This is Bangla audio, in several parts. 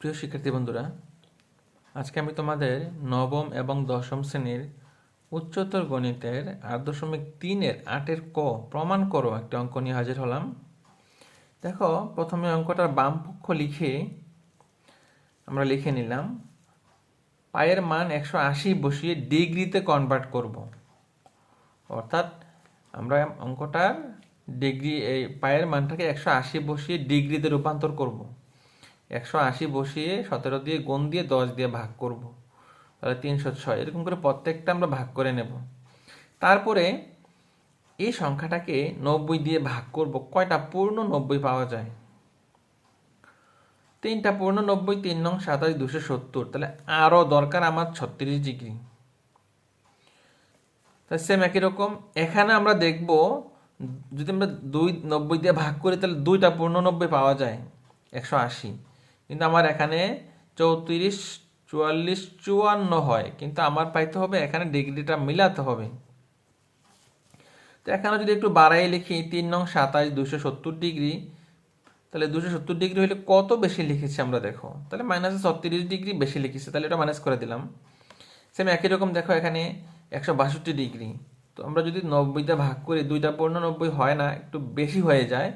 প্রিয় শিক্ষার্থী বন্ধুরা, আজকে আমি তোমাদের নবম এবং দশম শ্রেণীর উচ্চতর গণিতের 8.3-এর 8-এর ক প্রমাণ করো একটা অঙ্ক নিয়ে হাজির হলাম। দেখো, প্রথমে অঙ্কটার বাম পক্ষ আমরা লিখে নিলাম পায়ের মান 180 বসিয়ে ডিগ্রিতে কনভার্ট করব। অর্থাৎ আমরা অঙ্কটার ডিগ্রি এই পায়ের মানটাকে 180 বসিয়ে ডিগ্রিতে রূপান্তর করব। 180 বসিয়ে 17 দিয়ে গুণ দিয়ে 10 দিয়ে ভাগ করব, তাহলে 306। এরকম করে প্রত্যেকটা আমরা ভাগ করে নেব। তারপরে এই সংখ্যাটাকে 90 দিয়ে ভাগ করব। কয়টা পূর্ণ 90 পাওয়া যায়? 3টা পূর্ণ 90, 3 নং 27, 270। তাহলে আরও দরকার আমার 36 ডিগ্রি। তাহলে সেম একই রকম এখানে আমরা দেখব, যদি আমরা 90 দিয়ে ভাগ করি তাহলে 2টা পূর্ণ 90 পাওয়া যায়, 180। কিন্তু আমার এখানে 34, 44, 54 হয়, কিন্তু আমার পাইতে হবে এখানে ডিগ্রিটা মিলাতে হবে। তো এখানে যদি একটু বাড়াই লিখি 3 নং 27, 270 ডিগ্রি, তাহলে 270 ডিগ্রি হলে কত বেশি লিখেছি আমরা দেখো, তাহলে -36 ডিগ্রি বেশি লিখেছি, তাহলে এটা মাইনাস করে দিলাম। সেম একই রকম দেখো এখানে 162 ডিগ্রি, তো আমরা যদি 90 দিয়ে ভাগ করি 2টা পূর্ণ 90 হয় না, একটু বেশি হয়ে যায়,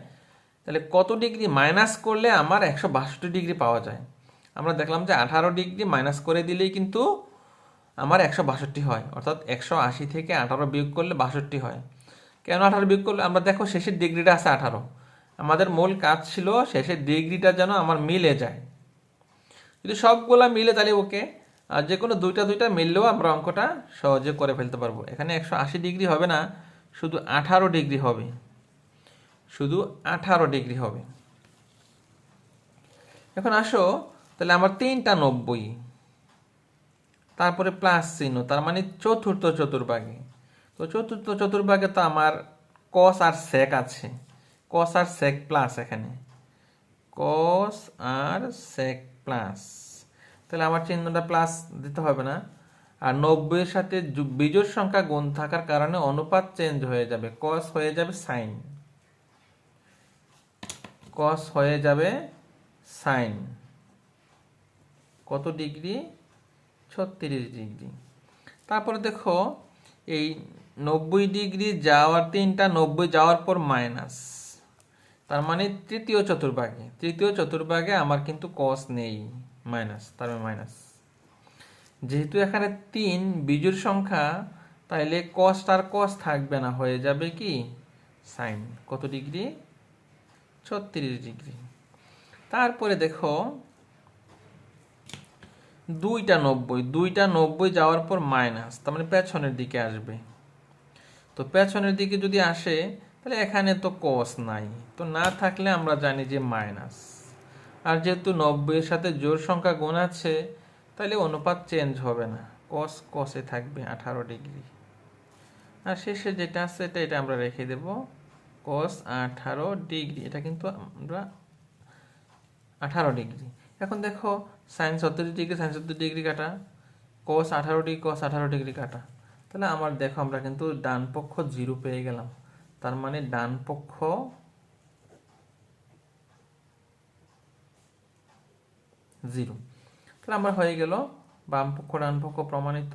তাহলে কত ডিগ্রি মাইনাস করলে আমার 162 ডিগ্রি পাওয়া যায়? আমরা দেখলাম যে 18 ডিগ্রি মাইনাস করে দিলেই কিন্তু আমার 162 হয়, অর্থাৎ 180 থেকে 18 বিয়োগ করলে 62 হয়। কেন 18 বিয়োগ করলে? আমরা দেখো শেষের ডিগ্রিটা আছে 18, আমাদের মূল কাজ ছিল শেষের ডিগ্রিটা যেন আমার মিলে যায়। যদি সবগুলা মিলে তাহলে ওকে, আর যে কোনো দুইটা মিললেও আমরা অঙ্কটা সহজে করে ফেলতে পারবো। এখানে 180 ডিগ্রি হবে না, শুধু 18 ডিগ্রি হবে, শুধু 18 ডিগ্রি হবে। এখন আসো, তাহলে আমার 3টা 90, তারপরে প্লাস চিহ্ন, তার মানে চতুর্থ চতুর্ভাগে। তো চতুর্থ চতুর্ভাগে তো আমার কস আর সেক আছে, কস আর সেক প্লাস, এখানে কস আর সেক প্লাস, তাহলে আমার চিহ্নটা প্লাস দিতে হবে না। আর 90-এর সাথে বিজোড় সংখ্যা গুণ থাকার কারণে অনুপাত চেঞ্জ হয়ে যাবে, কস হয়ে যাবে সাইন, কস হয়ে যাবে সাইন। কত ডিগ্রি? 36 ডিগ্রি। তারপরে দেখো এই 90 ডিগ্রি যাওয়ার 3টা 90 যাওয়ার পর মাইনাস, তার মানে তৃতীয় চতুর্ভাগে আমার কিন্তু কস নেই, মাইনাস, তার মানে মাইনাস। যেহেতু এখানে 3 বিজোড় সংখ্যা, তাইলে কস আর কস থাকবে না, হয়ে যাবে কি সাইন। কত ডিগ্রি? 36 ডিগ্রি। তারপরে দেখো 2টা 90 যাওয়ার পর মাইনাস, তার মানে পেছনের দিকে আসবে। তো পেছনের দিকে যদি আসে তাহলে এখানে তো কস নাই, তো না থাকলে আমরা জানি যে মাইনাস। আর যেহেতু 90-এর সাথে জোড় সংখ্যা গুণ আছে, তাহলে অনুপাত চেঞ্জ হবে না, কস কসে থাকবে 18 ডিগ্রি। আর শেষে যেটা আছে এটা আমরা রেখে দেব, কস 18 ডিগ্রি। এটা কিন্তু আমরা 18 ডিগ্রি। এখন দেখো সাইন 36 ডিগ্রি, সাইন 70 ডিগ্রি কাটা, কস 18 ডিগ্রি, কস 18 ডিগ্রি কাটা, তাহলে আমার দেখো আমরা কিন্তু ডান পক্ষ 0 পেয়ে গেলাম, তার মানে ডান পক্ষ 0। তাহলে আমার হয়ে গেল বাম পক্ষ ডান পক্ষ প্রমাণিত।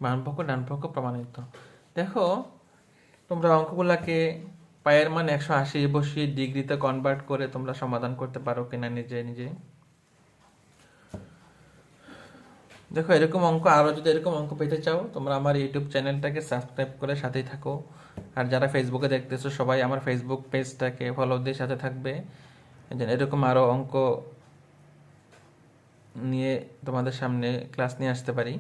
বাম পক্ষ ডান পক্ষ প্রমাণিত। দেখো তোমরা অঙ্কগুলাকে পায়ের মান 180 বসিয়ে ডিগ্রিতে কনভার্ট করে তোমরা সমাধান করতে পারো কিনা নিজে নিজে। দেখো এরকম অঙ্ক, আরও যদি এরকম অঙ্ক পেতে চাও তোমরা আমার ইউটিউব চ্যানেলটাকে সাবস্ক্রাইব করে সাথেই থাকো। আর যারা ফেসবুকে দেখতেছো সবাই আমার ফেসবুক পেজটাকে ফলো দিয়ে সাথে থাকবে, এরকম আরও অঙ্ক নিয়ে তোমাদের সামনে ক্লাস নিয়ে আসতে পারি।